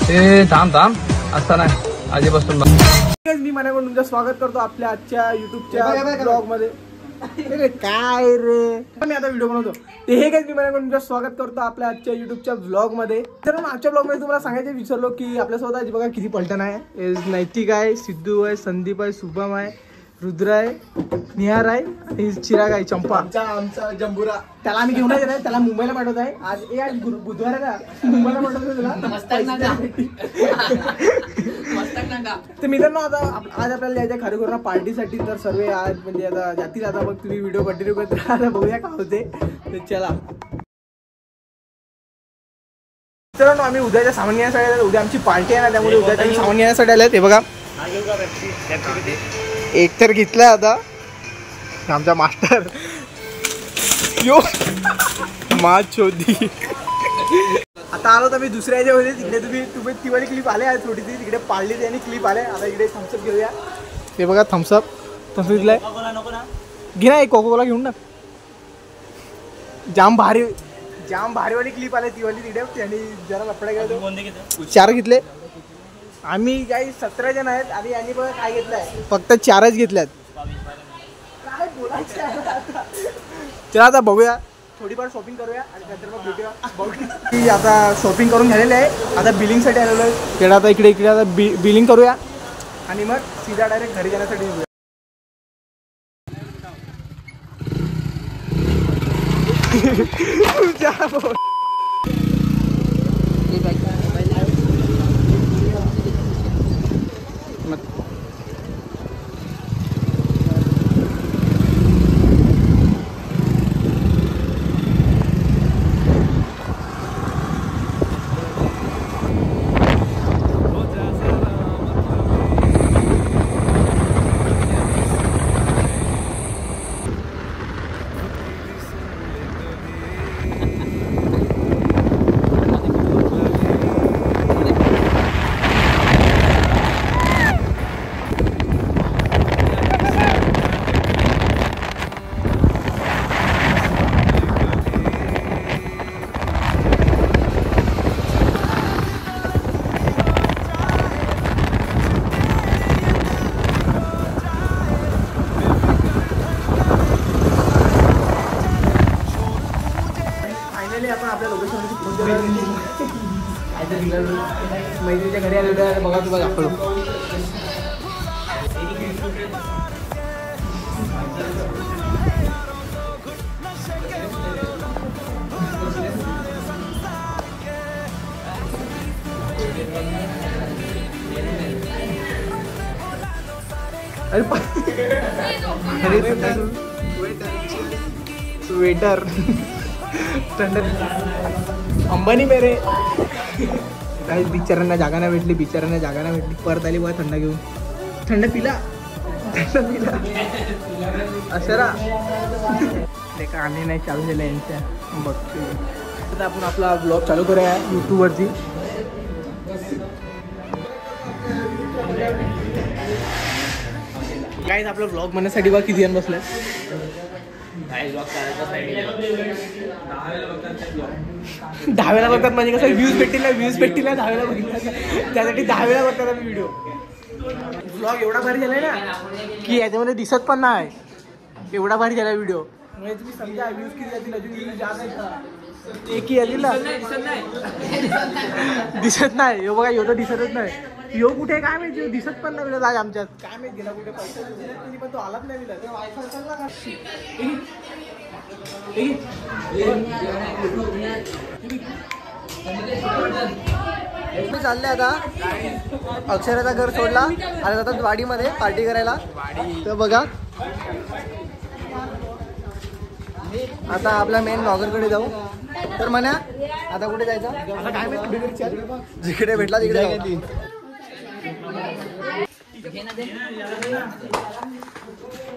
ते थांब असता नाही आधीपासून. मी मनाकडून तुमचं स्वागत करतो आपल्या आजच्या युट्यूबच्या ब्लॉग मध्ये. काय रे मी आता व्हिडिओ बनवतो ते हे काय मी मनाकडून तुमचं स्वागत करतो आपल्या आजच्या युट्यूबच्या ब्लॉग मध्ये. तर आजच्या ब्लॉग मध्ये तुम्हाला सांगायचं विसरलो की आपल्यासोबत आज बघा किती पलटण आहे. नैतिक आहे, सिद्धू आहे, संदीप आहे, शुभम आहे, रुद्र आहे, निहार आहे आणि चिराग आहे, चंपा आमचा जंबुरा. त्याला आम्ही घेऊन नाही, त्याला मुंबईला पाठवत आहे आज. आज बुधवार आहे ना, मुंबईला पाठवतो तुला. तर मित्रांनो आता आज आपल्याला यायच्या खरेखुरा पार्टीसाठी. तर सर्व आज म्हणजे आता जातील. आता मग तुम्ही व्हिडिओ कंटिन्यू करत राहा, बघूया काय होते. तर चला मित्रांनो, आम्ही उद्याच्या सामान घेण्यासाठी आलो. उद्या आमची पार्टी आहे ना, त्यामुळे उद्याच्या सामान घेण्यासाठी आले. हे बघा एक तर घेतलाय आता आमचा मास्टर यो माच शोधी. आता आलो तर मी दुसऱ्या याच्या होते तिकडे. तुम्ही ती क्लिप आले आहे थोडी ती तिकडे पाळली आणि क्लिप आले. आता इकडे थम्सअप घेऊया. हे बघा थम्सअप दिलाय. घे ना एक कोकोकोला घेऊन ना. जाम भारीवाली क्लिप आले तीवाली तिकडे. आणि जरा लपडा गेला 4 घेतले आम्ही. काही 17 जण आहेत आणि यांनी बघा काय घेतलंय, फक्त 4च घेतल्यात. काय बोलायचं चला आता बघूया, थोडीफार शॉपिंग करूया आणि नंतर मग भेटूया. आता शॉपिंग करून झालेली आहे. आता बिलिंगसाठी आलेलो आहे. तेवढा आता इकडे आता बिलिंग करूया आणि मग सीधा डायरेक्ट घरी जाण्यासाठी येऊया. आपण आपल्या लोकेशनवरती पोहोचलो. मैत्रीच्या घरी आलो बघा. तू बघा वेटर अंबानी मेरे. काही बिचाऱ्यांना जागा नाही भेटली. परत आली बघा थंड घेऊन. थंड पिला अशरा ते का आले नाही चालू झालं यांच्या. बघतो आता आपण आपला ब्लॉग चालू करूया यूट्यूबवरती. काहीच आपला ब्लॉग बनण्यासाठी बघा किती जण बसले. 10 वेळा बघतात म्हणजे कसं व्ह्यूज भेटतील ना 10 वेळा बघितलं त्यासाठी 10 वेळा बघतात आम्ही व्हिडिओ. ब्लॉग एवढा भारी झालाय ना की याच्यामध्ये दिसत पण नाही. एवढा भारी झाला व्हिडिओ म्हणजे तुम्ही समजा व्ह्यूज किती जातील. अजून जात नाही एकही आली ना दिसत नाही. बघा यो तर दिसतच नाही. यो कुठे काय माहिती दिसत पण नाही. आज आमच्यात काय माहिती गेला कुठे पैसे पण तो आलाच नाही. वायफाय चालले. आता अक्षराचा घर सोडला आणि आता वाडीमध्ये पार्टी करायला. तर बघा आता आपल्या मेन ब्लॉगरकडे जाऊ. तर म्हणा आता कुठे जायचं. आता काय माहिती जिकडे भेटला तिकडे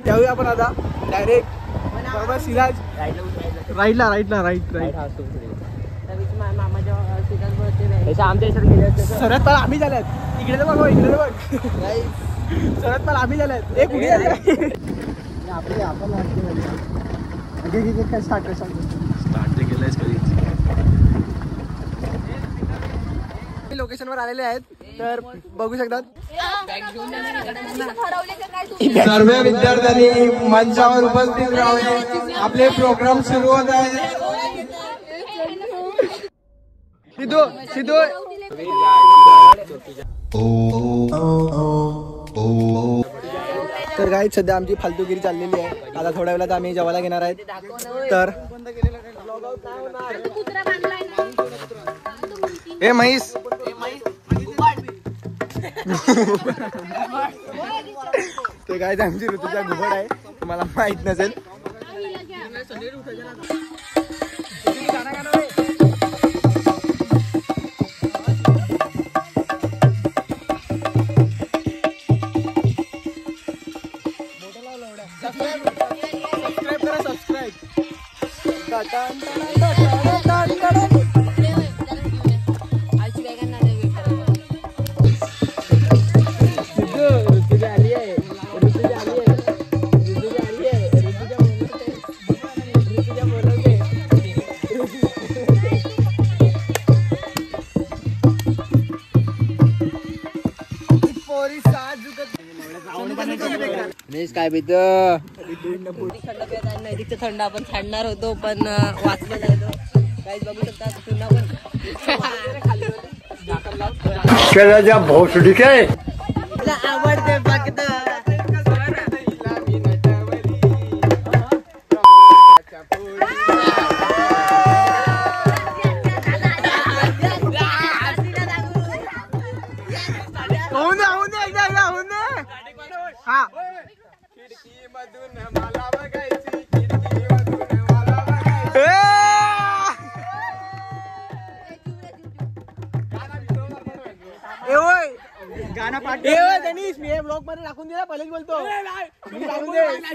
जाऊया आपण. आता डायरेक्ट बरोबर सिराज राईटला. सर्वात पाला आम्ही झाल्यात. इकडे बघ सर्वात पाला आम्ही झाल्यात. एक कुठे आपण स्टार्ट केलंय. लोकेशन वर आलेले आहेत, तर बघू शकतात. सर्व विद्यार्थ्यांनी मंचावर उपस्थित राहून आपले प्रोग्राम सुरू होत आहे. सिद्धू तर गाईज सध्या आमची फालतूगिरी चाललेली आहे. आता थोड्या वेळात आम्ही जेवायला घेणार आहेत. तर ए म्हैस ते गाईज आमची ऋतूचा घुबड आहे, तुम्हाला माहित नसेल. सबस्क्राईब करा, सबस्क्राईब. काय भीत थंड आपण थांडणार होतो पण वाचलं जायचं. काहीच बघू शकता पुन्हा पण भोसडी काय आवडते फक्त गणेश मी ब्लॉग मध्ये टाकून दे, पहिलेच बोलतो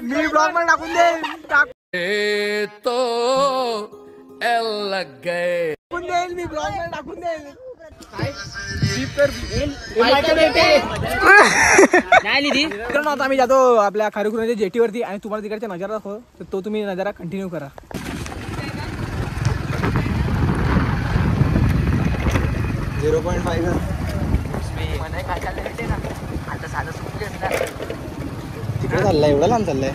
मी ब्लॉग मध्ये टाकून दे. मी ब्लॉग मध्ये टाकून देईल. आता आम्ही जातो आपल्या खारुखुर्दच्या जेटीवरती आणि तुम्हाला तिकडचा नजारा दाखव, तर तो तुम्ही नजारा कंटिन्यू करा. तिकडे चाललाय, एवढा लांब चाललाय.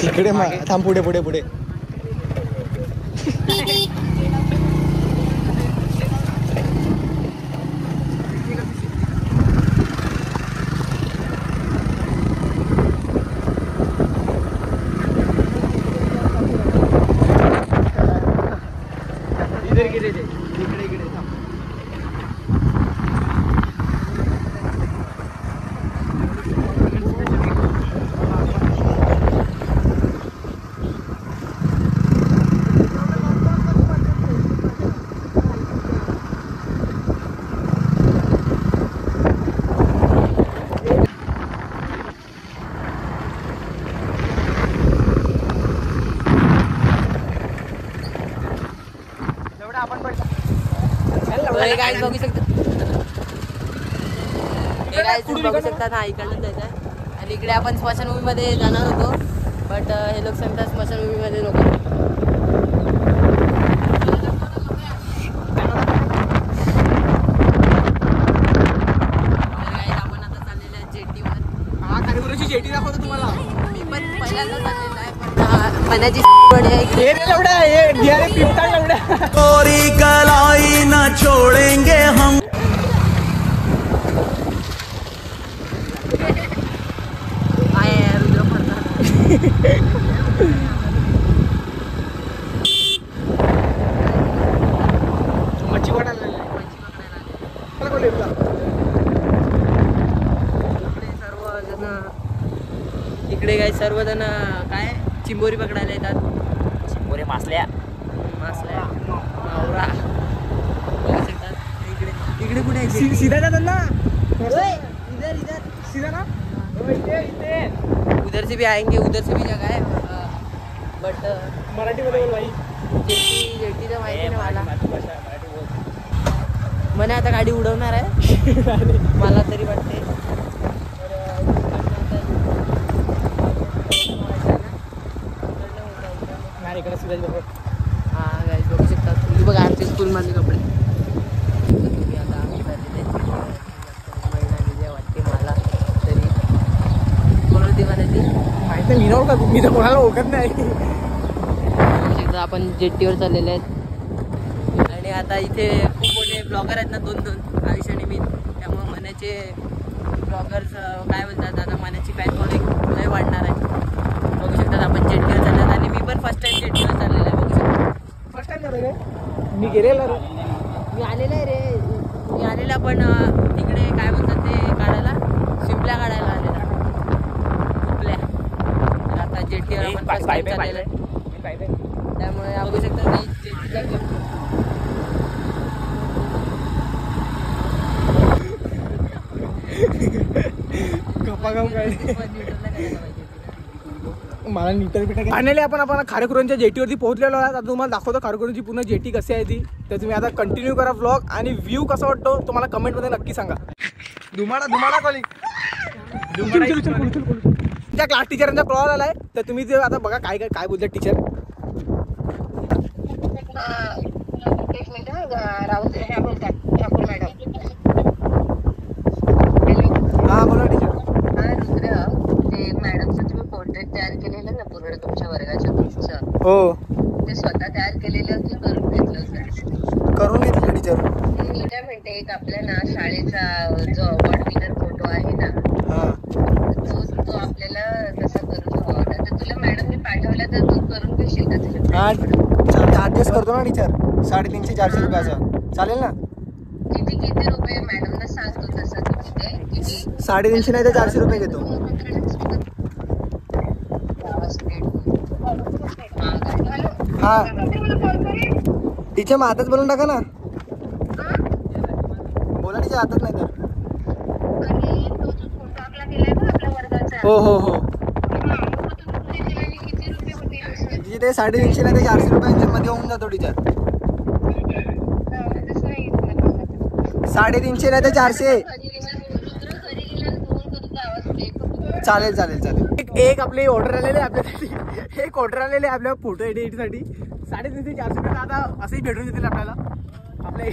तिकडे थांब, पुढे पुढे पुढे. बघू शकता ना, इकडनं जायचं आहे. आणि इकडे आपण स्मशानभूमी मध्ये जाणार होतो, बट हे लोक सांगतात स्मशानभूमी मध्ये नको. आपण आता चाललेलं आहे जेटीवर. हा खारुखुर्दची जेटी दाखवतो तुम्हाला. मी पण पहिल्यांदा चाललेलं आहे, पण पाण्याची कोरी कलाई न छोड़ेंगे हम. मच्छी पकडायला इकडे काय सर्वजण काय चिंबोरी पकडायला येतात. चिंबोरी मासल्या मावरा बघू शकतात. इकडे कुठे आहे? सीधा जातात ना, इधर सीधा ना. उधर से भी आएंगे, उधर से भी जगह है, बट मराठीमध्ये बोल भाई. जेटीचं माहिती नाही मला आता गाडी उडवणार आहे मला तरी वाटते. इकडे सूरज बघा. हां गाईज बघू शकता तुम्ही बघा आमचे स्कूलमधले कपडे. तुम्ही आता वाटते मला तरी कोण होती मला ती माहित नाही. मी का मी तर कोणाला ओळखत नाही. बघू शकता आपण जेट्टीवर चाललेले आहेत आणि आता इथे खूप मोठे ब्लॉगर आहेत ना 2 आयुष आणि मी. त्यामुळे मनाचे ब्लॉगर्स काय बोलतात आता मनाची काय थोडी लय वाढणार आहे. बघू शकतात आपण जेट्टीवर चाललेत आणि मी पण फर्स्ट टाइम जेट्टीवर चाललेलं आहे. बघू शकता फर्स्ट टाइम झालं रे. मी गेलेला रे. मी आलेला आहे रे. मी आलेला पण तिकडे काय बोलतात ते काढायला शिंपल्या काढायला आलेला शिंपल्या. तर आता जेट्टीवर आपण फर्स्ट टाइम चाललेलं आहे. त्यामुळे बघू शकता मी जेट्टीचा गप्पा काय मला नीटर पिठा. फायनली आपण खारेकुरांच्या जेटीवरती पोहोचलेलो आहोत. आता तुम्हाला दाखवतो खारेकुरांची पूर्ण जेटी कशी आहे ती. तर तुम्ही आता कंटिन्यू करा व्लॉग आणि व्ह्यू कसा वाटतो तुम्हाला कमेंटमध्ये नक्की सांगा. धुमाडा कॉलिंग. त्या क्लास टीचरांचा कॉल आलाय तर तुम्ही ते आता बघा काय काय बोलतात टीचर. हा बोला टीचर. मॅडमचं तुम्ही पोर्ट्रेट तयार केलेलं ना पूर्ण तुमच्या वर्गाच्या ग्रुपचं, हो ते स्वतः तयार केलेलं की करून घेतलं होतं? करून घेतलं टीचर. मी काय म्हणते एक आपल्या ना शाळेचा जो अवॉर्ड विनर फोटो आहे ना हा तो आपल्याला तसा करून हवा होता. तर तुला मॅडमने पाठवला तर तू करून घेशील का तुझ्या? हा चार्जेस करतो ना टीचर 350-400 रुपयाचा चालेल ना. किती रुपये मॅडमला सांगतो तसं तू तिथे किती 350 नाही तर 400 रुपये घेतो. हा टीचर मग आताच बोलून टाका ना. बोला टीचर आताच नाही तर. हो हो हो तिथे ते 350 नाही तर 400 रुपयांच्या मध्ये होऊन जातो टीचर. 350 नाही तर 400. चालेल चालेल चालेल. एक आपली ऑर्डर आलेली आपल्यासाठी. एक ऑर्डर आलेली आहे आपल्या फोटो एडिटसाठी. 350-400 रुपये आता असंही भेटून देतील आपल्याला आपल्या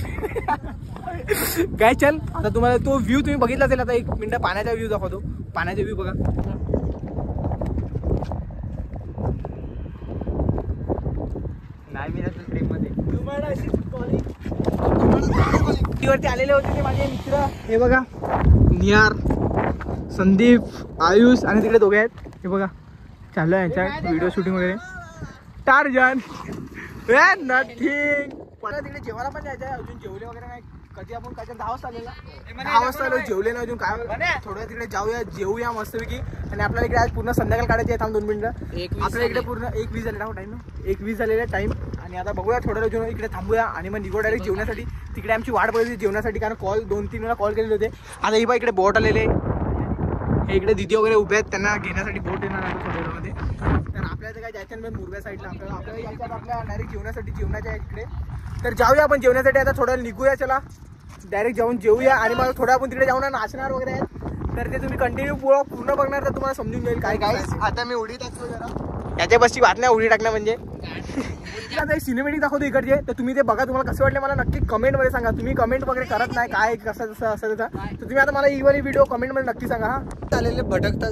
काय. चल आता तुम्हाला तो व्ह्यू तुम्ही बघितला असेल. आता 1 मिनिट पाण्याचा व्ह्यू दाखवतो. पाण्याचा व्ह्यू बघा. नाही मी ट्रेन मध्ये वरती आलेले होते ते माझे मित्र. हे बघा निहार, संदीप, आयुष आणि तिकडे दोघे आहेत. हे बघा चालू आहे यांच्या व्हिडिओ शूटिंग वगैरे. Torsion nothing. तिकडे जेवायला पण जायचं आहे. अजून जेवले वगैरे नाही. कधी आपण काय 10 वाजता आलेला. 10 वाजता आलो जेवले नाही अजून. काय थोडं तिकडे जाऊया जेवूया मस्तपैकी. आणि आपल्याला इकडे आज पूर्ण संध्याकाळ काढायची आहे. थांब 2 मिनिटं. आपल्या इकडे पूर्ण 1:20 झालेला टाईम ना. 1:20 झालेला टाईम. आणि आता बघूया थोडं अजून इकडे थांबूया आणि मग निघू डायरेक्ट जेवण्यासाठी. तिकडे आमची वाट बघायची जेवण्यासाठी कारण 2-3 वेळा कॉल केलेले होते. आता ही बा इकडे बोट आलेले. हे इकडे दिदी वगैरे उभे आहेत. त्यांना घेण्यासाठी बोट येणार आहे थोड्या वेळामध्ये. तर आपल्याला काय जायचं नाही मुरब्या साईडला. आपल्याला यायच्यात आपल्या डायरेक्ट जेवण्यासाठी जेवणाच्या आहे इकडे. तर जाऊया आपण जेवण्यासाठी. आता थोडं निघूया चला. डायरेक्ट जाऊन जेवूया आणि मग थोडं आपण तिकडे जाऊन नाचणार वगैरे आहेत. तर ते तुम्ही कंटिन्यू पूर्ण बघणार तर तुम्हाला समजून जाईल काय काय. आता मी उडी टाकतो जरा. याच्या बसची बात नाही उडी टाकणं म्हणजे. आता एक सिनेमॅटिक दाखवतो इकडचे. तर तुम्ही ते बघा. तुम्हाला कसं वाटलं मला नक्की कमेंटमध्ये सांगा. तुम्ही कमेंट वगैरे करत नाही काय कसं जसं असं तर तुम्ही आता मला ही वाली व्हिडिओ कमेंटमध्ये नक्की सांगा. हा चालेल. भटकता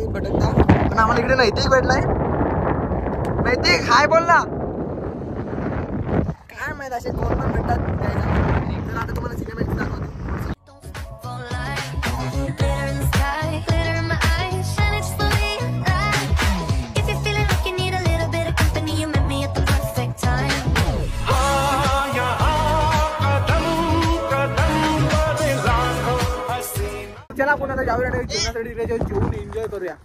पण आम्हाला इकडे नैतिक भेटलाय. नैतिक हाय बोल ना. काय माहित असे कोण पण भेटतात. तर आता तुम्हाला सिनेमॅटिक दाखवतो. चला आपण आता जाऊया जेवणासाठी जेवून एन्जॉय करूया.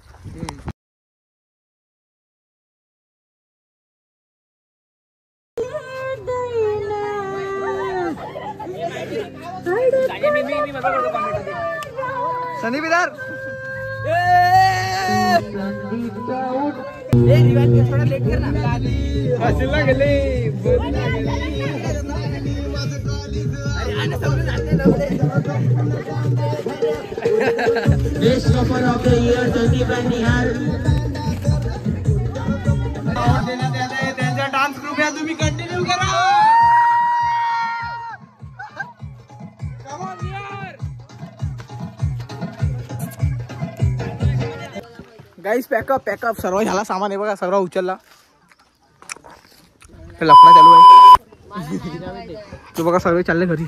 संदीप इधर. थोड़ा लेट करना. हसीला गेले. Best couple of the year, Sandeep and Nihal. त्यांचा डान्स गाईस पॅकअप पॅकअप सर्व ह्याला सामान आहे बघा, सर्व उचलला. लफडा चालू आहे. तो बघा सर्व चालले घरी.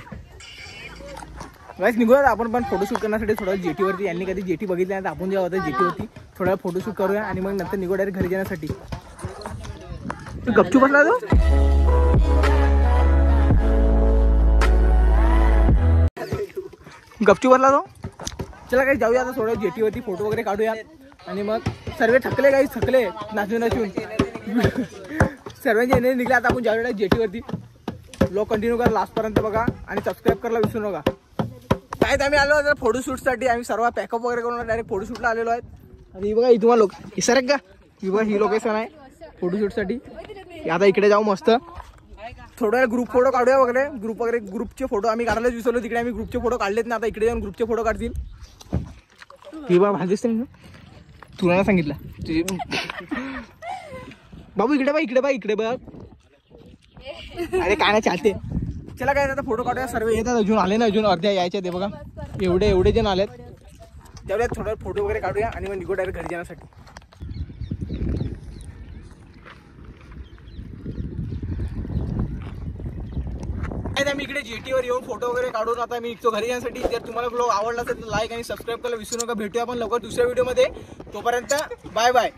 गाईस निघूया आपण पण फोटोशूट करण्यासाठी थोडं जेटीवरती. यांनी कधी जेटी बघितली नाही तर आपण जेव्हा होतं जेटीवरती थोडा फोटोशूट करूया आणि मग नंतर निघू डायरेक्ट घरी जाण्यासाठी. गपचूप बसला तो. गपचूप बसला तो. चला काही जाऊया आता थोडं जेटीवरती फोटो वगैरे काढूया आणि मग सर्व थकले काही थकले नाचून नाचून सर्वांचे एनर्जी निघले. आता आपण जाऊया जेटीवरती. ब्लॉग कंटिन्यू करा लास्टपर्यंत बघा आणि सबस्क्राईब करायला विसरू नका. काय आम्ही आलो आता फोटोशूटसाठी. आम्ही सर्व पॅकअप वगैरे करून डायरेक्ट फोटोशूटला आलेलो आहेत. आणि ही बघा ही तुम्हाला लोक ही सर का ही बघा ही लोकेशन आहे फोटोशूटसाठी. आता इकडे जाऊ मस्त थोडं ग्रुप फोटो काढूया वगैरे. ग्रुपचे फोटो आम्ही काढायलाच विसरलो. तिकडे आम्ही ग्रुपचे फोटो काढलेत ना. आता इकडे जाऊन ग्रुपचे फोटो काढतील. ही बघा भाजीच नाही तुला ना सांगितलं बाबू. इकडे बघ इकडे बघ इकडे बघ. अरे काय नाही चालते. चला काय आता फोटो काढूया. सर्व येतात अजून आले ना अजून अर्ध्या यायचे ते बघा. एवढे जण आलेत. तेवढ्यात थोडं फोटो वगैरे काढूया आणि मग निघू डायरेक्ट घरी जाण्यासाठी. आम्ही इकडे जेटीवर येऊन फोटो वगैरे काढून आता मी निघतो घरी जाण्यासाठी. जर तुम्हाला ब्लॉग आवडला असेल तर लाईक आणि सबस्क्राईब करायला विसरू नका. भेटूया आपण लवकर दुसऱ्या व्हिडिओमध्ये. तोपर्यंत बाय बाय.